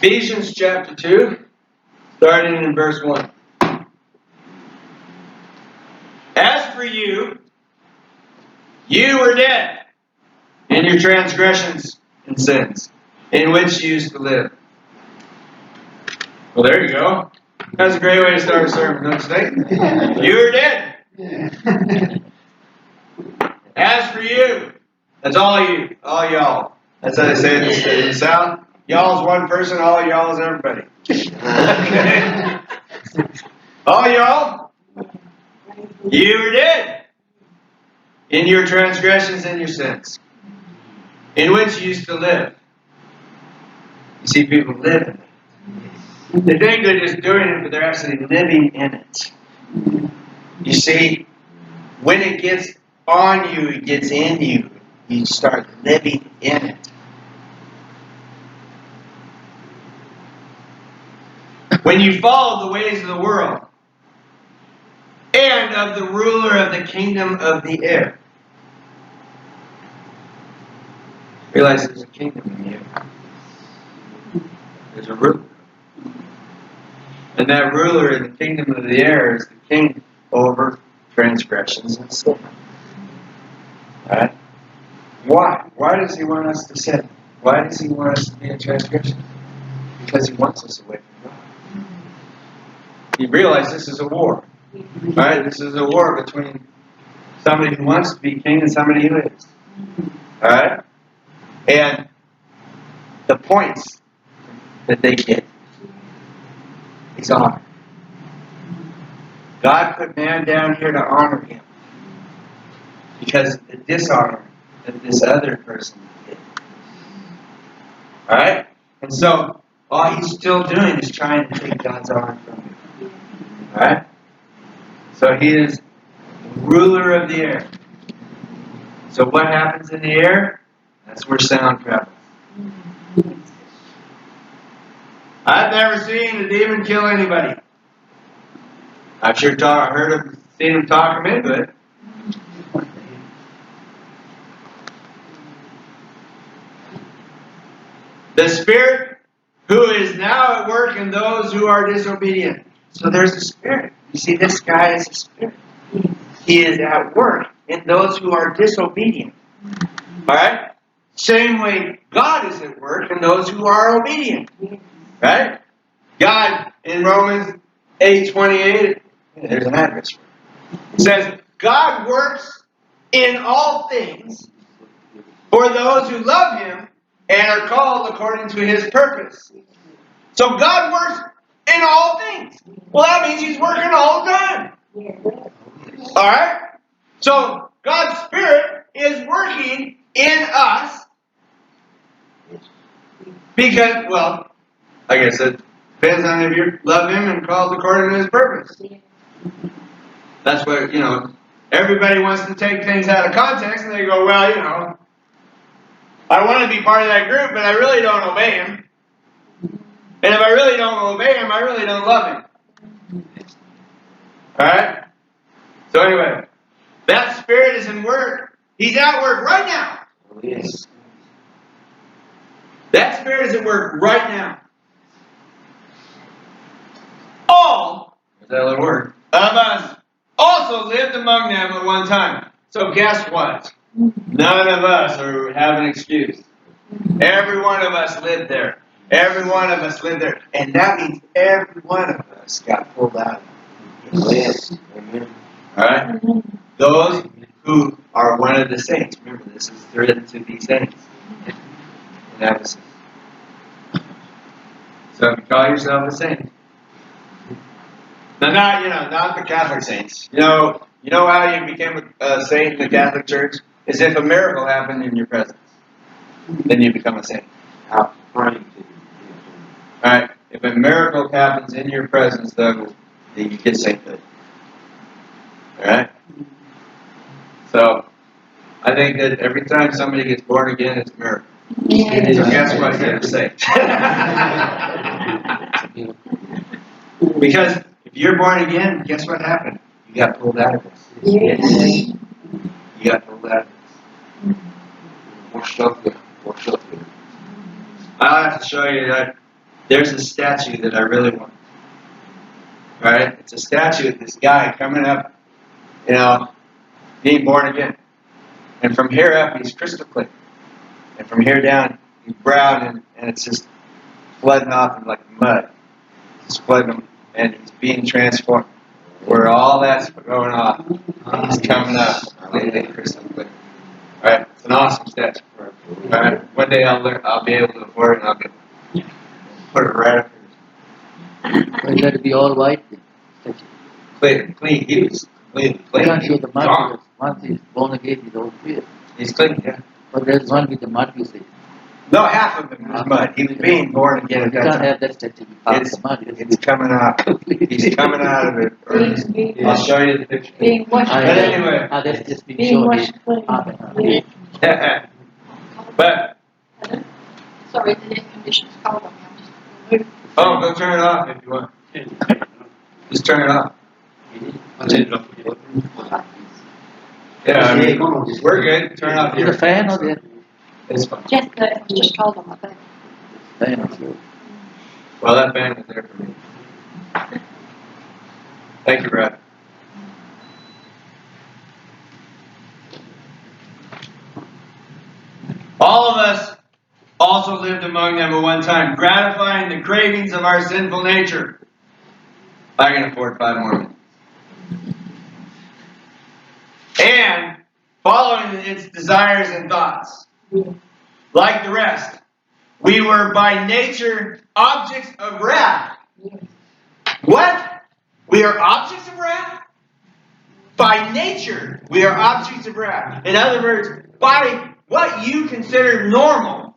Ephesians chapter 2, starting in verse 1. As for you, you were dead in your transgressions and sins, in which you used to live. Well, there you go. That's a great way to start a sermon, don't you think? You were dead. As for you, that's all you, all y'all. That's how they say it in the South. Y'all is one person, all y'all is everybody. Okay. All y'all, you were dead in your transgressions and your sins, in which you used to live. You see people living. They think they're just doing it, but they're actually living in it. You see, when it gets on you, it gets in you, you start living in it. When you follow the ways of the world and of the ruler of the kingdom of the air. Realize there's a kingdom in the air. There's a ruler. And that ruler in the kingdom of the air is the king over transgressions and sin. Alright? Why? Why does he want us to sin? Why does he want us to be in transgression? Because he wants us away from God. You realize this is a war. Right? This is a war between somebody who wants to be king and somebody who is. Alright? And the points that they get is honor. God put man down here to honor him. Because of the dishonor that this other person did. Alright? And so, all he's still doing is trying to take God's honor from you. Alright? So he is the ruler of the air. So what happens in the air? That's where sound travels. I've never seen a demon kill anybody. I've sure seen him talk him into it. The Spirit who is now at work in those who are disobedient. So there's a spirit. You see, this guy is a spirit. He is at work in those who are disobedient. Alright? Same way God is at work in those who are obedient. Right? God, in Romans 8:28, there's an address for it. It says, God works in all things for those who love Him and are called according to His purpose. So God works in all things. Well, that means He's working all the time. Alright? So God's Spirit is working in us because, well, like I said, depends on if you love Him and called according to His purpose. That's what, everybody wants to take things out of context and they go, well, I want to be part of that group, but I really don't obey Him. And if I really don't obey Him, I really don't love Him. Alright? So anyway, that Spirit is in work. He's at work right now. Yes. That Spirit is at work right now. All, is that a word, of us also lived among them at one time. So guess what? None of us have an excuse. Every one of us lived there. Every one of us lived there. And that means every one of us got pulled out. Yes. Alright? Those who are one of the saints. Remember, this is written to these saints. And that was it. So if you call yourself a saint. Now, not the Catholic saints. You know how you became a saint in the Catholic Church? Is if a miracle happened in your presence. Then you become a saint. Alright? If a miracle happens in your presence, then you get sainthood. Alright? So, I think that every time somebody gets born again, it's a miracle. Yeah. So guess what? You're saved. Because if you're born again, guess what happened? You got pulled out of this. Yes. You got pulled out of this. Washed up there. I'll have to show you that there's a statue that I really want. Right? It's a statue of this guy coming up, being born again. And from here up, he's crystal clear. And from here down, he's brown, and it's just flooding off him like mud. It's flooding him, and he's being transformed. Where all that's going off, he's coming up completely crystal clear. All right? It's an awesome statue for him. All right? One day I'll be able to afford it, and I'll put it right up here. So you got to be all white. Clean. He was completely clean. You can't show the mud. Once he's born again, you don't feel. He's clean, yeah. But there's one with the mud, you say. No, half of him was mud. He was being born again at You that can't time. have that statue. It's coming out. He's coming out of it. I'll show you the picture. Being washed But clean. anyway. That's just being Being shown. washed clean. Yeah. But, Sorry, the air conditioner's cold on me. I'm just go turn it off if you want. Just turn it off. Yeah, I mean, we're good. Turn off Is your the fan or the It's fine. just cold on my back. fan? Also. Well, that fan is there for me. Thank you, Brad. All of us also lived among them at one time, gratifying the cravings of our sinful nature. I can afford 5 more minutes. And following its desires and thoughts. Like the rest, we were by nature objects of wrath. What? We are objects of wrath? By nature, we are objects of wrath. In other words, by what you consider normal.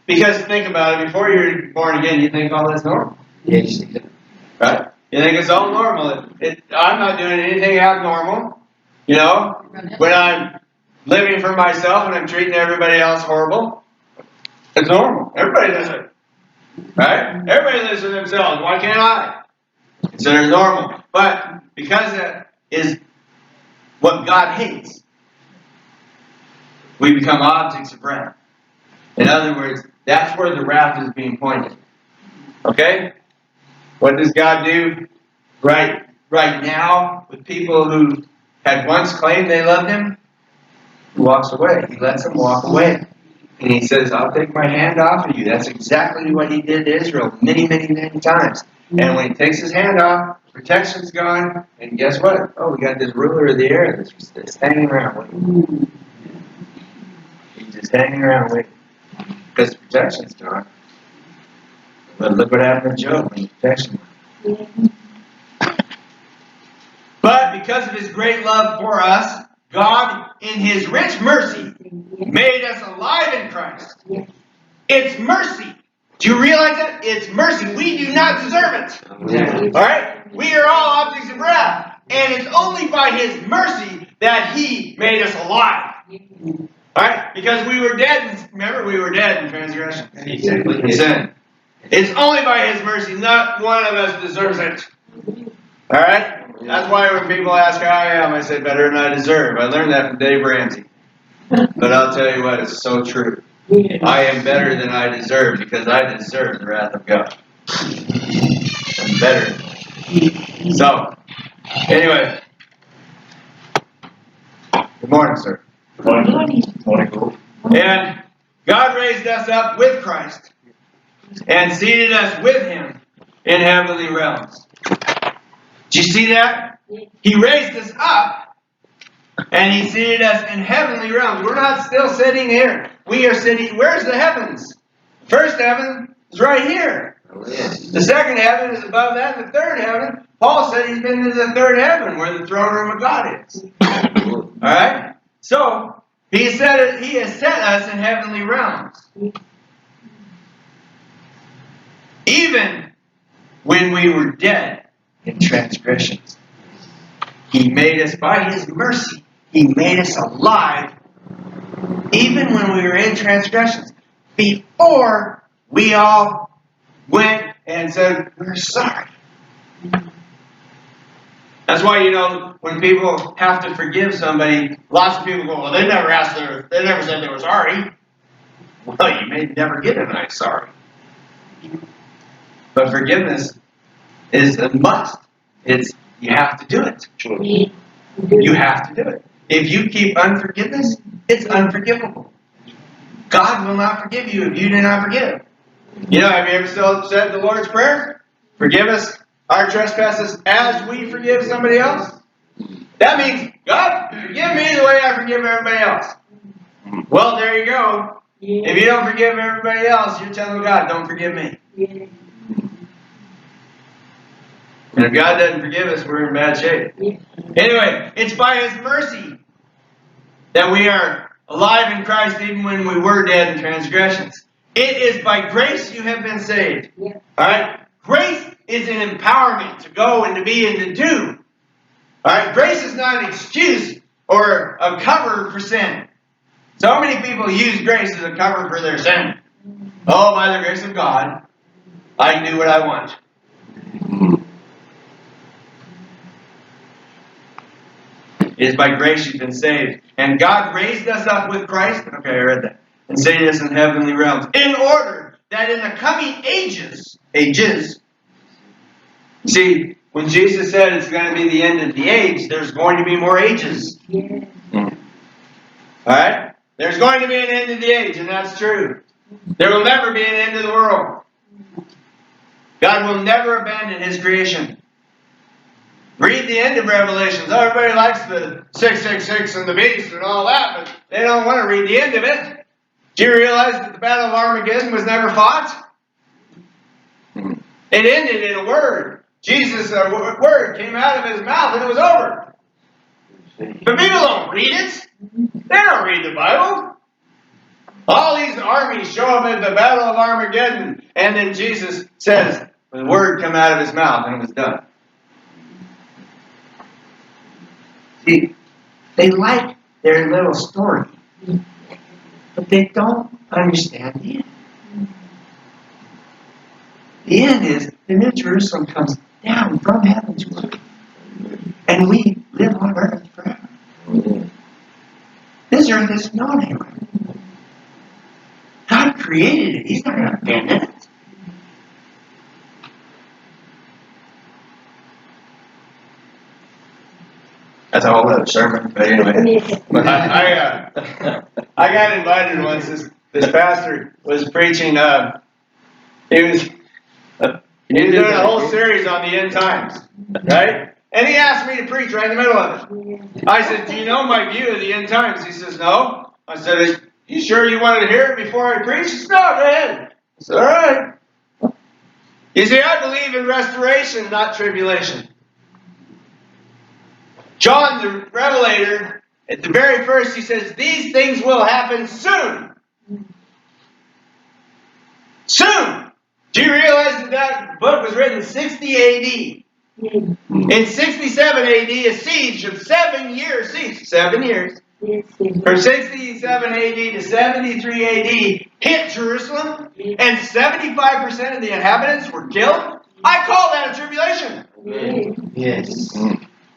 Because think about it, before you're born again, you think all that's normal. Yes. Right? You think it's all normal. I'm not doing anything abnormal. When I'm living for myself and I'm treating everybody else horrible, it's normal. Everybody does it. Right? Everybody lives for themselves. Why can't I? Consider it normal. But because that is what God hates, we become objects of wrath. In other words, that's where the wrath is being pointed. Okay? What does God do right now with people who had once claimed they loved Him? He walks away. He lets them walk away. And He says, I'll take my hand off of you. That's exactly what He did to Israel many, many, many times. And when He takes His hand off, protection's gone. And guess what? Oh, we got this ruler of the air that's hanging around waiting. He's just hanging around waiting. Because protection's gone. But look what happened to Job when protection went. But because of His great love for us, God, in His rich mercy, made us alive in Christ. It's mercy. Do you realize that? It's mercy. We do not deserve it. Alright? We are all objects of wrath. And it's only by His mercy that He made us alive. Alright? Because we were dead. Remember, we were dead in transgression. In sin. It's only by His mercy. Not one of us deserves it. Alright? That's why when people ask how I am, I say better than I deserve. I learned that from Dave Ramsey. But I'll tell you what, it's so true. I am better than I deserve because I deserve the wrath of God. I'm better. So, anyway. Good morning, sir. Good morning. And God raised us up with Christ and seated us with Him in heavenly realms. Do you see that? He raised us up and He seated us in heavenly realms. We're not still sitting here. We are sitting, where's the heavens? The first heaven is right here. The second heaven is above that, and the third heaven, Paul said he's been to the third heaven where the throne room of God is. Alright? So, He has set us in heavenly realms. Even when we were dead in transgressions, He made us, by His mercy, He made us alive even when we were in transgressions. Before we all went and said, we're sorry. That's why, when people have to forgive somebody, lots of people go, well, they never said they were sorry. Well, you may never get a nice sorry. But forgiveness is a must. You have to do it. You have to do it. If you keep unforgiveness, it's unforgivable. God will not forgive you if you do not forgive. You know, have you ever still said the Lord's Prayer? Forgive us our trespasses as we forgive somebody else. That means, God, forgive me the way I forgive everybody else. Well, there you go. If you don't forgive everybody else, you're telling God, don't forgive me. And if God doesn't forgive us, we're in bad shape. Anyway, it's by His mercy that we are alive in Christ even when we were dead in transgressions. It is by grace you have been saved. Alright? Grace is an empowerment to go and to be and to do. Alright? Grace is not an excuse or a cover for sin. So many people use grace as a cover for their sin. Oh, by the grace of God, I can do what I want. It is by grace you've been saved. And God raised us up with Christ. Okay, I read that. And seated us in heavenly realms. In order that in the coming ages, see, when Jesus said it's going to be the end of the age, there's going to be more ages. Alright? There's going to be an end of the age, and that's true. There will never be an end of the world. God will never abandon His creation. Read the end of Revelations. Oh, everybody likes the 666 and the beast and all that, but they don't want to read the end of it. Do you realize that the Battle of Armageddon was never fought? It ended in a word. Jesus' word came out of His mouth and it was over. But people don't read it. They don't read the Bible. All these armies show up at the Battle of Armageddon, and then Jesus says, the word came out of His mouth and it was done. See, they like their little story, but they don't understand the end. The end is the New Jerusalem comes down from heaven to earth, and we live on earth forever. This earth is not anywhere. God created it. He's not going to abandon it. That's a whole other sermon, but anyway. I got invited once. This pastor was preaching. He was doing a whole series on the end times, right? And he asked me to preach right in the middle of it. I said, "Do you know my view of the end times?" He says, "No." I said, "You sure you wanted to hear it before I preach?" He said, "No, go ahead." I said, "All right." You see, I believe in restoration, not tribulation. John the Revelator, at the very first, he says, these things will happen soon. Soon. Do you realize that book was written in 60 A.D.? In 67 A.D., a siege of 7 years, 7 years, from 67 A.D. to 73 A.D., hit Jerusalem, and 75% of the inhabitants were killed. I call that a tribulation. Yes.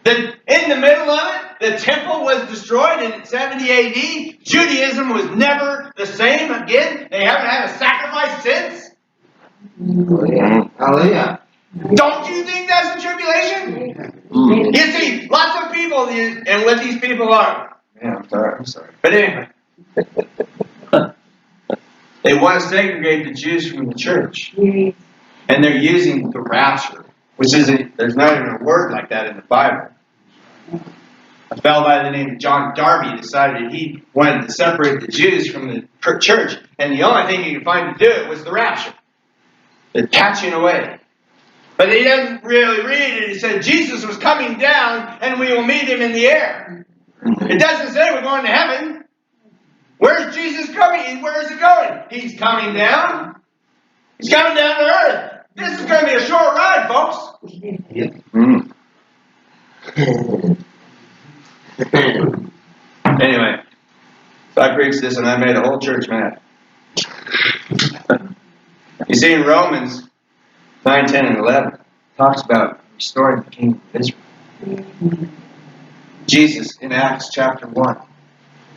In the middle of it, the temple was destroyed in 70 A.D. Judaism was never the same again. They haven't had a sacrifice since. Hallelujah. Don't you think that's a tribulation? You see, lots of people, and what these people are. Yeah, I'm sorry. But anyway. They want to segregate the Jews from the church. And they're using the rapture, which isn't, there's not even a word like that in the Bible. A fellow by the name of John Darby decided he wanted to separate the Jews from the church, and the only thing he could find to do it was the rapture, the catching away. But he doesn't really read it. He said Jesus was coming down, and we will meet Him in the air. It doesn't say we're going to heaven. Where's Jesus coming? Where is He going? He's coming down. He's coming down to earth. This is going to be a short ride, folks. Anyway, so I preached this and I made a whole church mad. You see, in Romans 9, 10, and 11, it talks about restoring the kingdom of Israel. Jesus, in Acts chapter 1,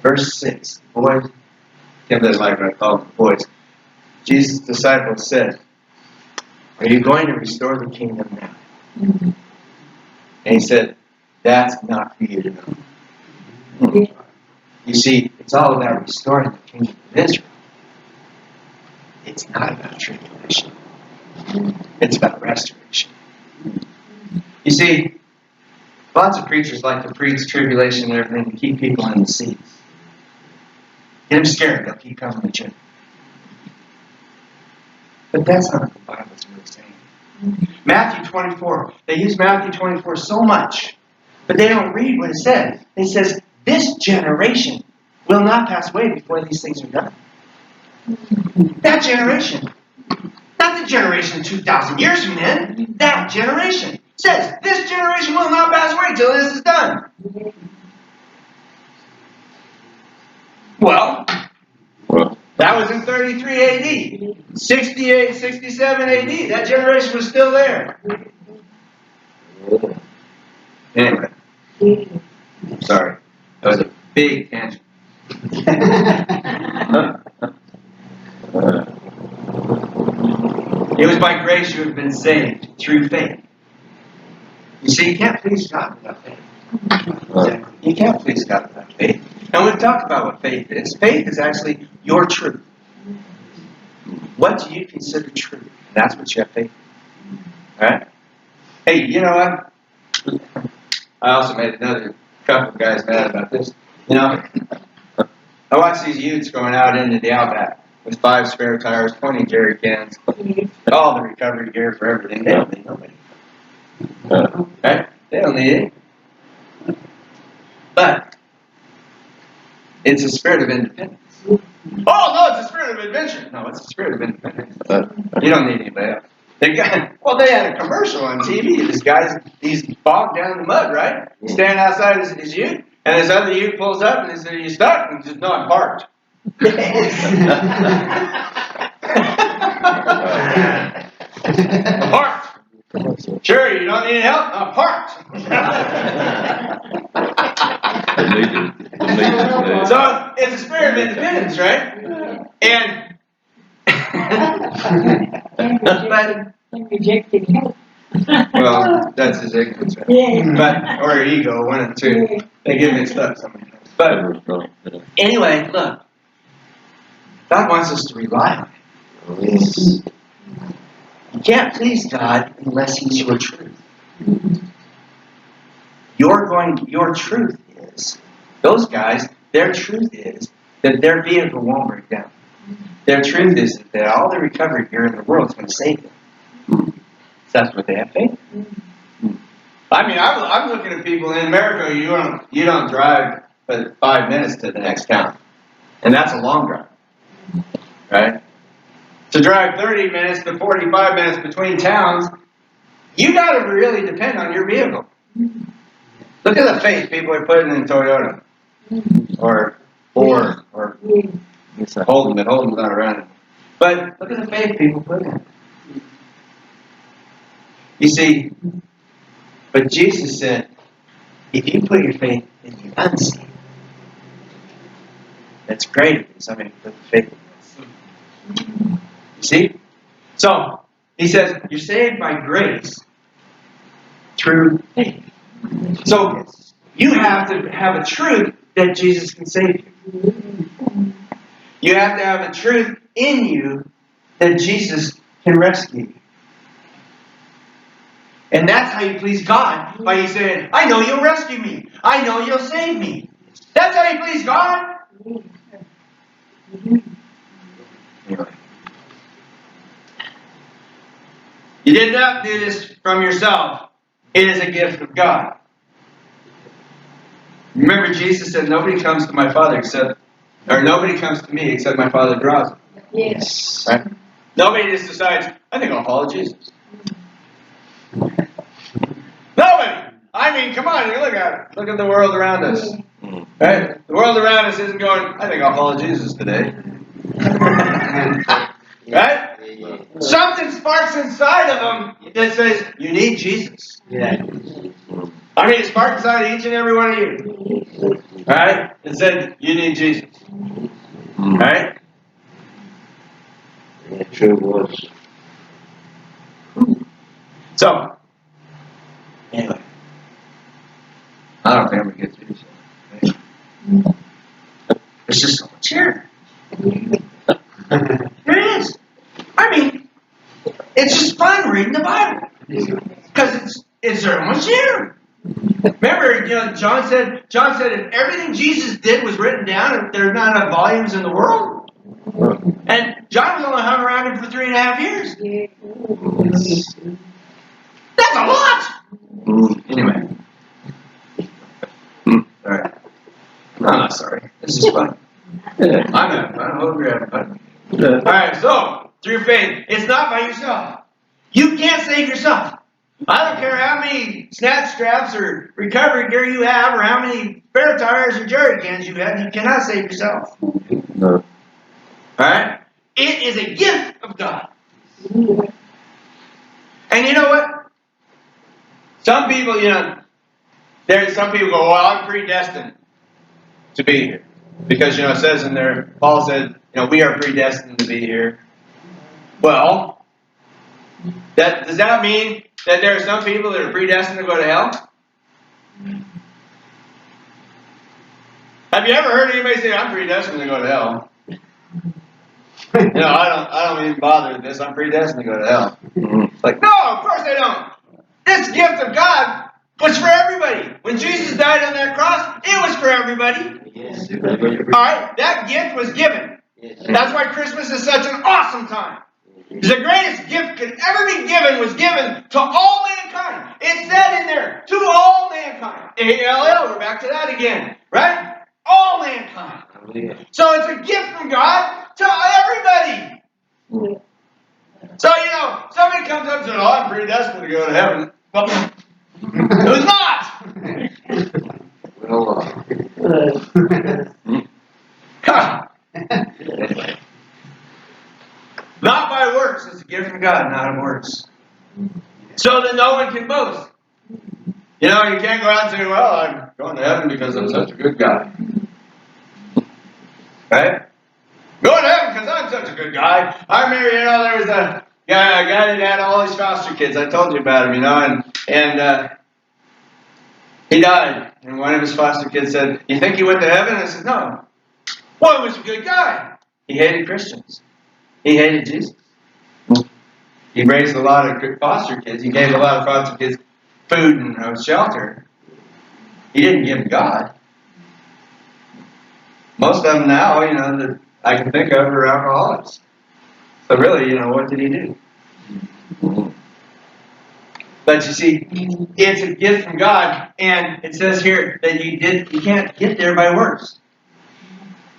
verse 6, boys, Kim doesn't like what I call them boys. Jesus' disciples said, Are you going to restore the kingdom now? And he said, that's not for you to know. You see, it's all about restoring the kingdom of Israel. It's not about tribulation. It's about restoration. You see, lots of preachers like to preach tribulation and everything to keep people in the seats. Get them scared, they'll keep coming to church. But that's not what the Bible's really saying. Matthew 24. They use Matthew 24 so much, but they don't read what it says. It says, this generation will not pass away before these things are done. That generation. Not the generation 2,000 years from then. That generation says, this generation will not pass away till this is done. Well, that was in 33 AD. 68, 67 AD. That generation was still there. Anyway. Sorry. That was a big tangent. It was by grace you have been saved through faith. You see, you can't please God without faith. You can't please God without faith. And we've talked about what faith is. Faith is actually your truth. What do you consider true? That's what you have faith in. Alright? Hey, you know what? I also made another couple of guys mad about this. You know, I watch these youths going out into the outback with 5 spare tires, 20 jerry cans, all the recovery gear for everything. They don't need nobody. Right? They don't need it. But it's a spirit of independence. Oh no, it's a spirit of adventure. No, it's a spirit of independence. You don't need anybody else. They had a commercial on TV. He's bogged down in the mud, right? He's standing outside his ute, and this other ute pulls up and he says, "You stuck?" And he says, "No, I'm parked." I'm parked. Sure, you don't need any help? I'm parked. So it's a spirit of independence, right? And rejecting help. Well, that's his ignorance, right? Yeah. Or ego, one of the two. They get mixed up sometimes. But anyway, look. God wants us to rely on Him. You can't please God unless He's your truth. Your truth is, those guys, their truth is that their vehicle won't break down. Their truth is that all the recovery gear in the world is going to save them. That's what they have faith in. I mean, I'm looking at people in America. You don't drive but 5 minutes to the next town, and that's a long drive, right? To drive 30 minutes to 45 minutes between towns, you got to really depend on your vehicle. Look at the faith people are putting in Toyota, or Ford, or Holden. Holden's not around it. But look at the faith people put in. You see, but Jesus said, if you put your faith in the unseen, that's greater than somebody who put the faith in the unseen. You see? So, he says, you're saved by grace through faith. So, you have to have a truth that Jesus can save you. You have to have a truth in you that Jesus can rescue you. And that's how you please God, by you saying, I know you'll rescue me. I know you'll save me. That's how you please God. Anyway. You did not do this from yourself. It is a gift of God. Remember, Jesus said, nobody comes to my Father nobody comes to me except my Father draws them. Yes. Right? Nobody just decides, I think I'll follow Jesus. Nobody! I mean, come on, you look at it. Look at the world around us. Right? The world around us isn't going, I think I'll follow Jesus today. Right? Something sparks inside of them that says, you need Jesus. Yeah. I mean, it sparked inside of each and every one of you. Right? It said, you need Jesus. Right? It sure was. So, anyway. I don't think I'm going to get through this. There's just so much here. There is. I mean, it's just fun reading the Bible. Because it's so much here. Remember, John said if everything Jesus did was written down, there's not enough volumes in the world. And John was only hung around him for 3.5 years. That's a lot! Anyway. Alright. No, I'm not sorry. This is fun. I hope you're having fun. Alright, so, through faith, it's not by yourself. You can't save yourself. I don't care how many snatch straps or recovery gear you have, or how many spare tires or jerry cans you have, you cannot save yourself. No. Alright? It is a gift of God. And you know what? Some people, some people go, well, I'm predestined to be here. Because, it says in there, Paul said, we are predestined to be here. Well, does that mean that there are some people that are predestined to go to hell? Have you ever heard anybody say, I'm predestined to go to hell? I don't even bother with this. I'm predestined to go to hell. It's like, no, of course I don't. This gift of God was for everybody. When Jesus died on that cross, it was for everybody. Yes. Alright, that gift was given. That's why Christmas is such an awesome time. Because the greatest gift could ever be given was given to all mankind. It said in there, to all mankind. A-L-L, we're back to that again. Right? All mankind. So it's a gift from God to everybody. So, somebody comes up and says, I'm predestined to go to heaven. Who's not? Not by works. It's a gift from God, not of works. So that no one can boast. You can't go out and say, well, I'm going to heaven because I'm such a good guy. Right? Going to heaven because I'm such a good guy. I remember, there was a guy that had all these foster kids. I told you about him, and he died. And one of his foster kids said, you think he went to heaven? And I said, no. Well, he was a good guy. He hated Christians. He hated Jesus. He raised a lot of foster kids. He gave a lot of foster kids food and shelter. He didn't give God. Most of them now, that I can think of are alcoholics. So really, what did he do? But you see, it's a gift from God, and it says here that you can't get there by works.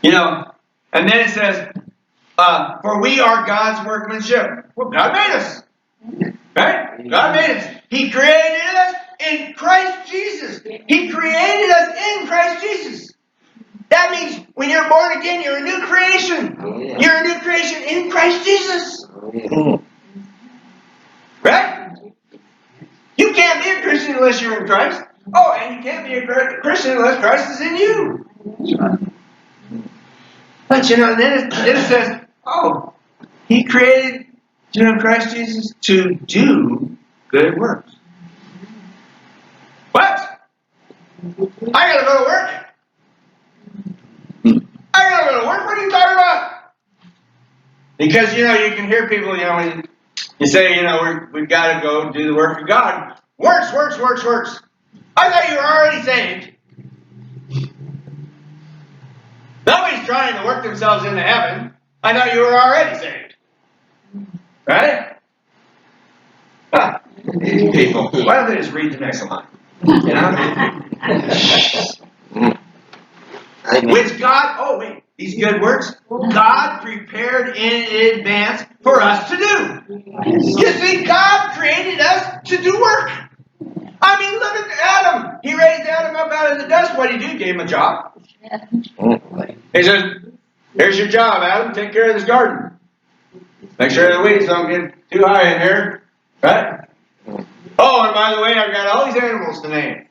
And then it says, for we are God's workmanship. Well, God made us. Right? God made us. He created us in Christ Jesus. He created us in Christ Jesus. That means when you're born again, you're a new creation. You're a new creation in Christ Jesus. Right? You can't be a Christian unless you're in Christ. Oh, and you can't be a Christian unless Christ is in you. But then it says, oh, He created Christ Jesus to do good works. What? I gotta go to work. I gotta go to work. What are you talking about? Because you can hear people. When you say we've got to go do the work of God. Works. I thought you were already saved. Nobody's trying to work themselves into heaven. I thought you were already saved. Right? These people. Why don't they just read the next line? Which God, these good works, God prepared in advance for us to do. You see, God created us to do work. I mean, look at Adam. He raised Adam up out of the dust. What did he do? He gave him a job. He says, here's your job, Adam. Take care of this garden. Make sure the weeds don't get too high in here. Right? Oh, and by the way, I've got all these animals to name.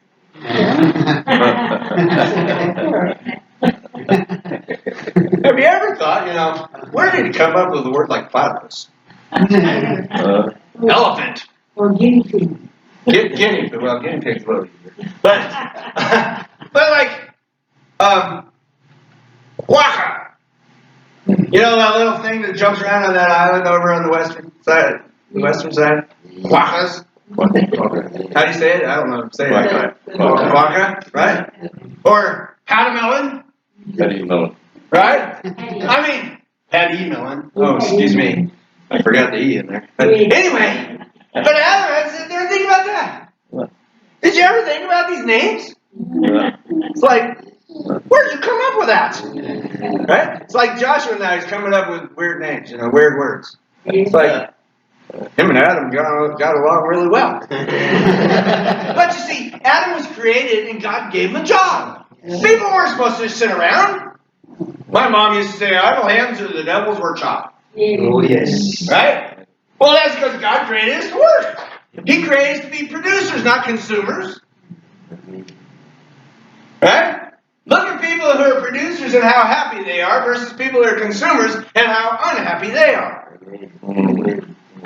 Have you ever thought, where did he come up with a word like platypus? Elephant. Or guinea pig. Guinea pig. Well, guinea pig's a little easier. But like, quagga. You know that little thing that jumps around on that island over on the western side? The western side? Quaggas? How do you say it? I don't know. Say it. Quagga, right? Or catamellon, right? I mean, Patty melon. Oh, excuse me. I forgot the E in there. But anyway, but Adam, I sit there and think about that. Did you ever think about these names? It's like, where'd you come up with that? Right? It's like Joshua now, he's coming up with weird names, weird words. It's like, him and Adam got along really well. But you see, Adam was created and God gave him a job. People weren't supposed to just sit around. My mom used to say, idle hands are the devil's workshop. Oh, yes. Right? Well, that's because God created us to work. He created us to be producers, not consumers. Right? Look at people who are producers and how happy they are versus people who are consumers and how unhappy they are.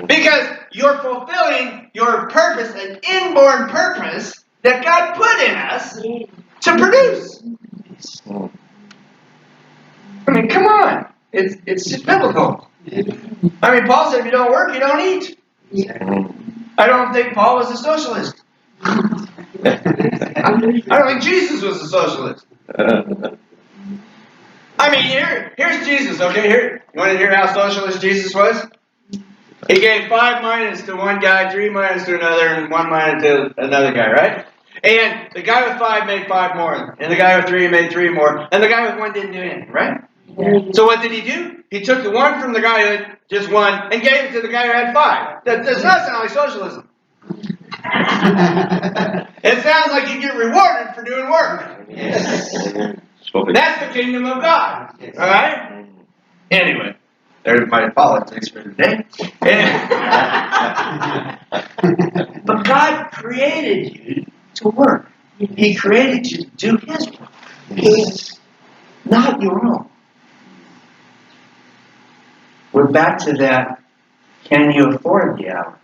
Because you're fulfilling your purpose, an inborn purpose that God put in us to produce. I mean, come on. It's just biblical. I mean, Paul said if you don't work, you don't eat. I don't think Paul was a socialist. I don't think Jesus was a socialist. I mean, here's Jesus, okay? Here, you want to hear how socialist Jesus was? He gave 5 minas to one guy, 3 minas to another, and 1 mina to another guy, right? And the guy with 5 made 5 more, and the guy with 3 made 3 more, and the guy with 1 didn't do anything, right? So what did he do? He took the 1 from the guy who had just 1 and gave it to the guy who had 5. That does not sound like socialism. It sounds like you get rewarded for doing work. That's the kingdom of God. All right? Anyway, there's my politics for today. But God created you to work. He created you to do His work, not your own. We're back to that. Can you afford the hour?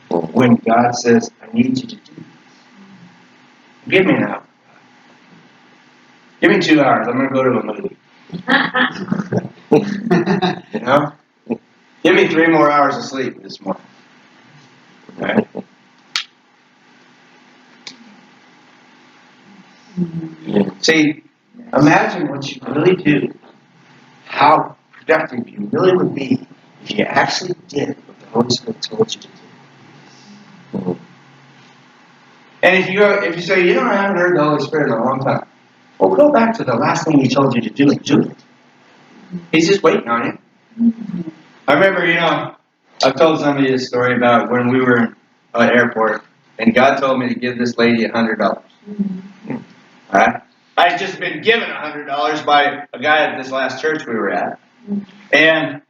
When God says, I need you to do this. Give me an hour. Give me 2 hours. I'm going to go to a movie. You know? Give me 3 more hours of sleep this morning. Okay? See, imagine what you really do. How productive you really would be if you actually did what the Holy Spirit told you to do. And if you say, I haven't heard the Holy Spirit in a long time. Well, go back to the last thing He told you to do and do it. He's just waiting on you. I remember, I've told somebody a story about when we were at the airport, and God told me to give this lady $100. All right? I had just been given $100 by a guy at this last church we were at. And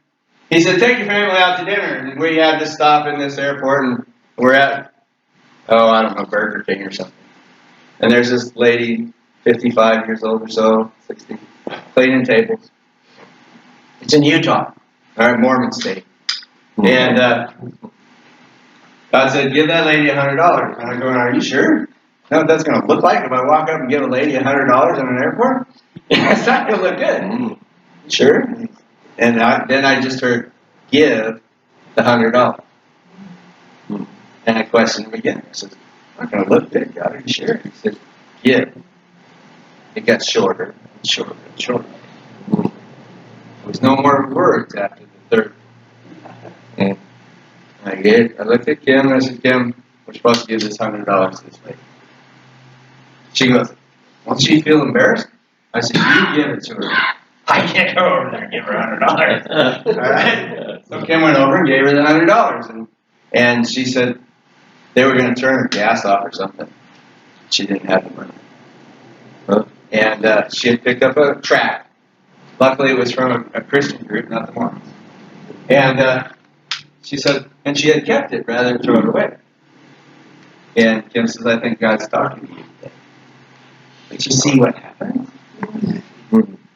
he said, take your family out to dinner. And we had to stop in this airport, and we're at, I don't know, Burger King or something. And there's this lady, 55 years old or so, 60, cleaning tables. It's in Utah, all right, Mormon state. And God said, give that lady $100. And I'm going, are you sure? You know what that's going to look like if I walk up and give a lady $100 in an airport? It's not going to look good. Sure? And then I just heard, give the $100. And I questioned him again. I said, it's not going to look good, God. Are you sure? He said, give. It got shorter and shorter and shorter. There was no more words after the third. And I looked at Kim and I said, Kim, we're supposed to give this $100 to this lady. She goes, won't she feel embarrassed? I said, you give it to her. I can't go over there and give her $100. All right? So Kim went over and gave her the $100. And she said they were going to turn her gas off or something. She didn't have the money. And she had picked up a tract. Luckily, it was from a Christian group, not the Mormons. And she said, and she had kept it rather than throw it away. And Kim says, I think God's talking to you today. But you see what happens?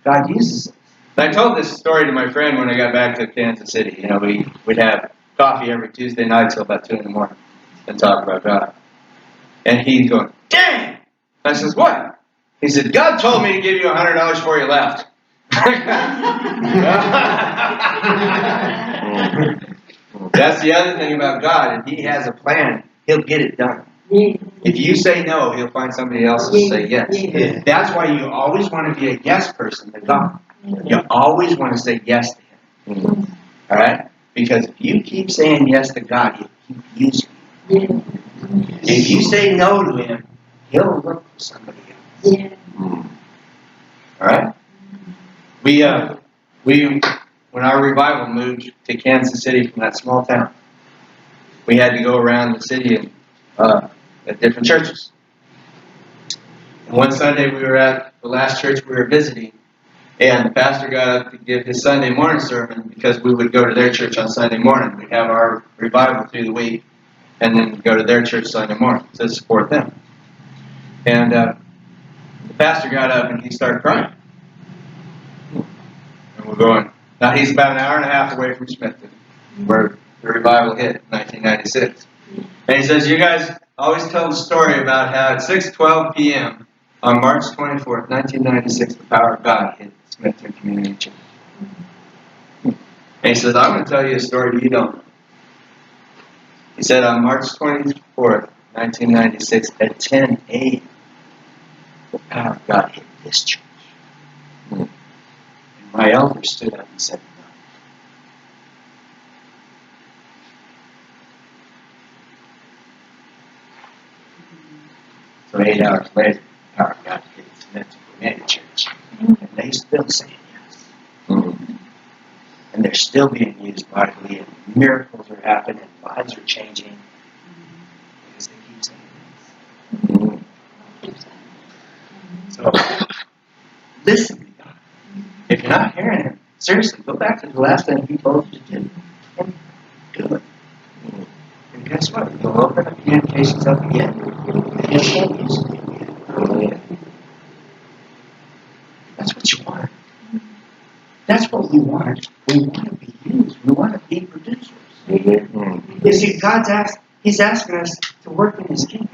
God uses it. And I told this story to my friend when I got back to Kansas City. We'd have coffee every Tuesday night till about 2 in the morning and talk about God. And he's going, dang! I says, what? He said, God told me to give you $100 before you left. That's the other thing about God. If He has a plan, He'll get it done. If you say no, He'll find somebody else to say yes. That's why you always want to be a yes person to God. You always want to say yes to Him. Alright? Because if you keep saying yes to God, He'll keep using you. If you say no to Him, He'll look for somebody else. Alright? When our revival moved to Kansas City from that small town, we had to go around the city and at different churches. And one Sunday we were at the last church we were visiting, and the pastor got up to give his Sunday morning sermon because we would go to their church on Sunday morning. We'd have our revival through the week, and then go to their church Sunday morning to support them. And the pastor got up and he started crying. And we're going, now he's about an hour and a half away from Smithton, where the revival hit in 1996. And he says, you guys always tell the story about how at 6:12 p.m. on March 24th, 1996, the power of God hit Smithton Community Church. And he says, I'm going to tell you a story you don't know. He said on March 24th, 1996, at 10 a.m., the power of God hit this church. And my elder stood up and said, no. So 8 hours later, the power of God hit Smithton Community Church. And they still say yes. And they're still being used mightily, and miracles are happening, and lives are changing. Because they keep saying yes. So, listen to God. If you're not hearing Him, seriously, go back to the last thing He told you to do. And do it. And guess what? You'll open the communications up again. And He'll start using it again. That's what you want. That's what we want. We want to be used. We want to be producers. You see, He's asking us to work in His kingdom.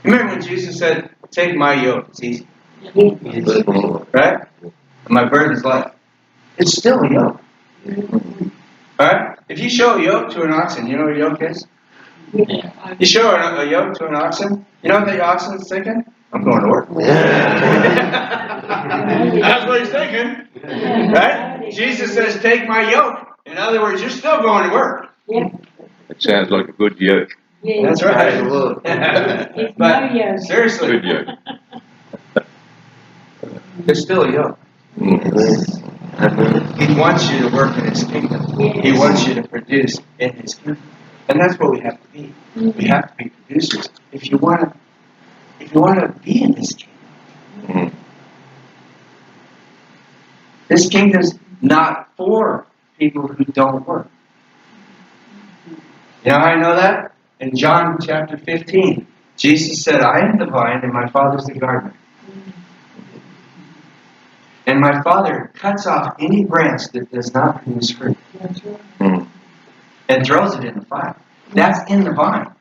Remember when Jesus said, take my yoke, it's easy. Right? And my burden is light. It's still a yoke. Alright? If you show a yoke to an oxen, you know what a yoke is? You show a yoke to an oxen, you know what the oxen is thinking? I'm going to work. That's what he's thinking. Right? Jesus says, take my yoke. In other words, you're still going to work. It sounds like a good yoke. That's right. But seriously, Good yoke. there's still a yoke. He wants you to work in His kingdom. He wants you to produce in His kingdom. And that's what we have to be. We have to be producers. If you want to be in His kingdom. This kingdom's not for people who don't work. You know how I know that? In John chapter 15, Jesus said, I am the vine and my Father's the gardener. And my Father cuts off any branch that does not produce fruit. And throws it in the fire. That's in the vine.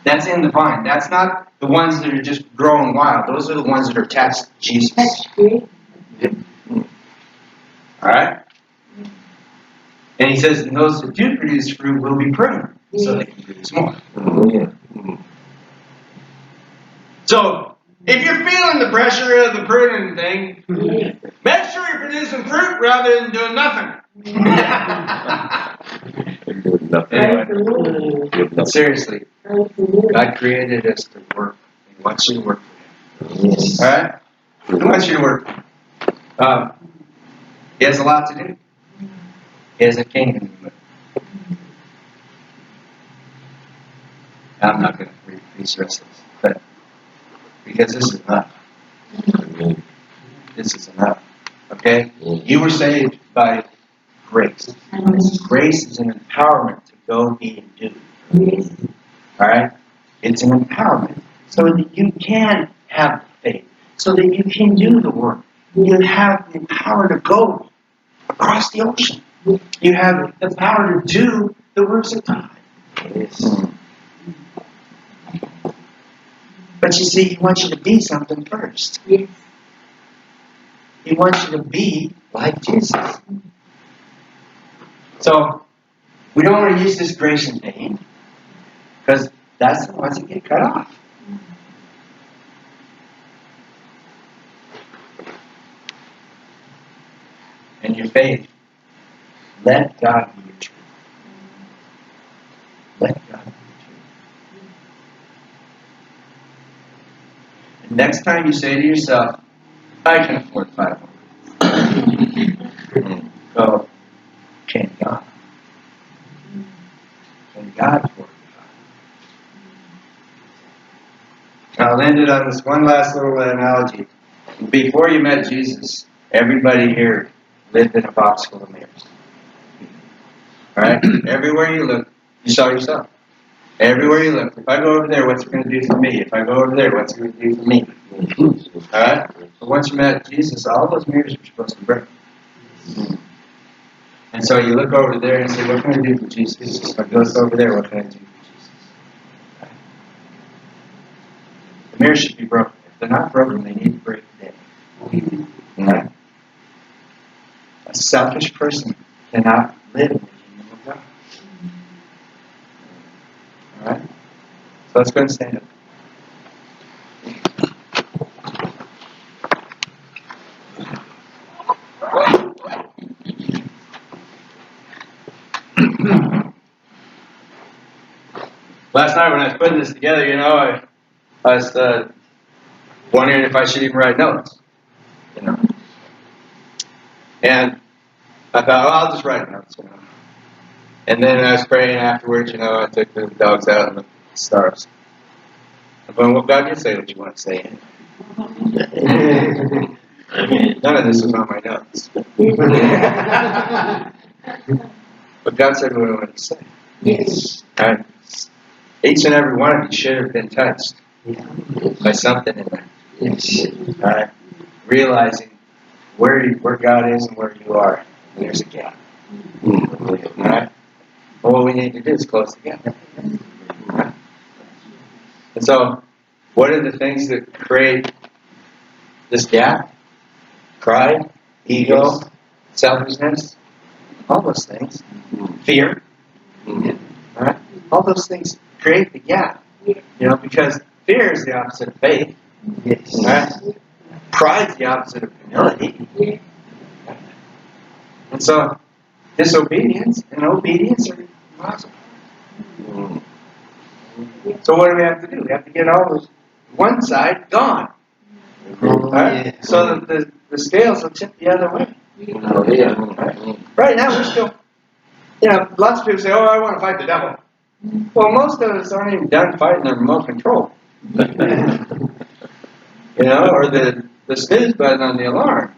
That's in the vine. That's not the ones that are just growing wild. Those are the ones that are attached to Jesus. Alright? And He says, and those that do produce fruit will be pruned, so they can produce more. So, if you're feeling the pressure of the pruning thing, make sure you're producing fruit rather than doing nothing. Anyway, seriously, God created us to work. He wants you to work for Him. Alright? He wants you to work. He has a lot to do. He has a kingdom. I'm not going to read these rest of this, but because this is enough. This is enough. Okay? You were saved by grace. Grace is an empowerment to go be and do. Alright? It's an empowerment so that you can have faith, so that you can do the work. You have the power to go. across the ocean. You have the power to do the works of God. But you see, He wants you to be something first. Yes. He wants you to be like Jesus. So, we don't want to use this grace in vain, because that's the ones that get cut off. And your faith, let God be your truth. Let God be your truth. And next time you say to yourself, I can afford 5 more. Go, can God? Can God afford 5? I'll end it on this one last little analogy. Before you met Jesus, everybody here lived in a box full of mirrors. Right? Everywhere you look, you saw yourself. Everywhere you look. If I go over there, what's it going to do for me? If I go over there, what's it going to do for me? Alright? But once you met Jesus, all those mirrors are supposed to break. And so you look over there and say, what can I do for Jesus? If I go over there, what can I do for Jesus? The mirrors should be broken. If they're not broken, they need to break today. Right? A selfish person cannot live in the kingdom of God. Alright? So let's go and stand up. Last night when I was putting this together, I was wondering if I should even write notes. And I thought, well, I'll just write notes. And then I was praying afterwards, I took the dogs out and the stars. I'm going, well, God, you say what you want to say. None of this was on my notes. But God said what I wanted to say. Yes. And each and every one of you should have been touched by something in there. Yes. Realizing where God is and where you are. And there's a gap. Alright? Well, what we need to do is close the gap. Right? And so, what are the things that create this gap? Pride, ego, selfishness, all those things. Fear. Alright? All those things create the gap. Because fear is the opposite of faith. Right? Pride is the opposite of humility. And so, disobedience and obedience are impossible. So what do we have to do? We have to get all those one side gone. Right? So that the scales will tip the other way. Right now we're still, lots of people say, oh, I want to fight the devil. Well, most of us aren't even done fighting the remote control. Or the snooze button on the alarm.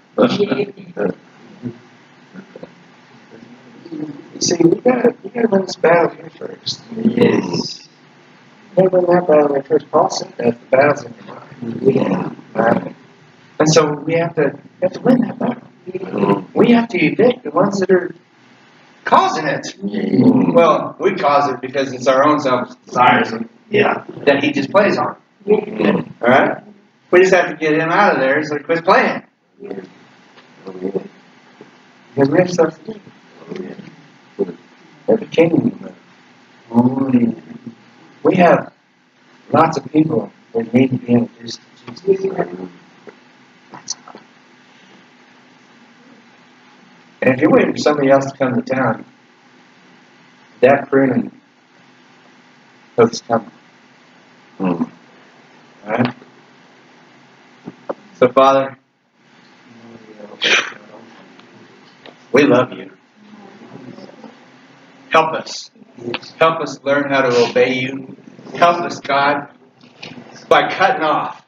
You see, we gotta win this battle here first. Yes. We gotta win that battle here first. Paul said that the battle's in your mind. Right? And so we have to win that battle. We have to evict the ones that are causing it. Well, we cause it because it's our own self-desires that he just plays on. Alright? We just have to get him out of there so he quits playing. Because we have stuff to do. We have a kingdom. We have lots of people that need to be introduced to Jesus. And if you're waiting for somebody else to come to town, that pruning hook's coming. Alright? So, Father, we love you. Help us. Help us learn how to obey you. Help us, God, by cutting off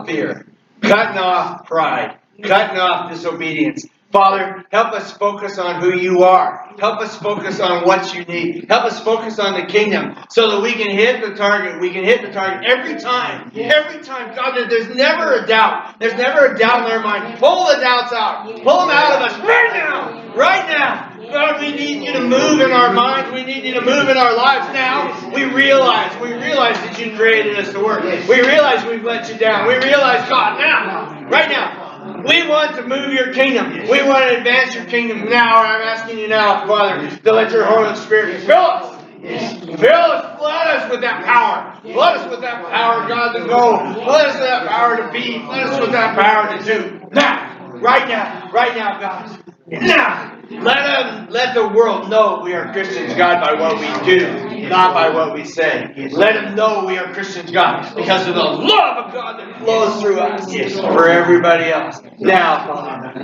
fear, cutting off pride, cutting off disobedience, Father, help us focus on who you are. Help us focus on what you need. Help us focus on the kingdom so that we can hit the target. We can hit the target every time. Every time. God, there's never a doubt. There's never a doubt in our mind. Pull the doubts out. Pull them out of us right now. Right now. God, we need you to move in our minds. We need you to move in our lives now. We realize that you created us to work. We realize we've let you down. We realize, God, now, right now, we want to move your kingdom. We want to advance your kingdom now. I'm asking you now, Father, to let your Holy Spirit fill us. Fill us, flood us with that power. Flood us with that power, God, to go. Flood us with that power to be. Flood us with that power to do. Now, right now, God. Now. Let the world know we are Christians, God, by what we do, not by what we say. Let them know we are Christians, God, because of the love of God that flows through us for everybody else. Now, Father,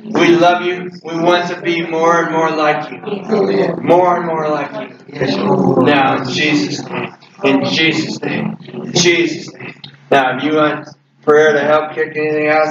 we love you. We want to be more and more like you. More and more like you. Now, in Jesus' name. In Jesus' name. In Jesus' name. Now, if you want prayer to help kick anything out,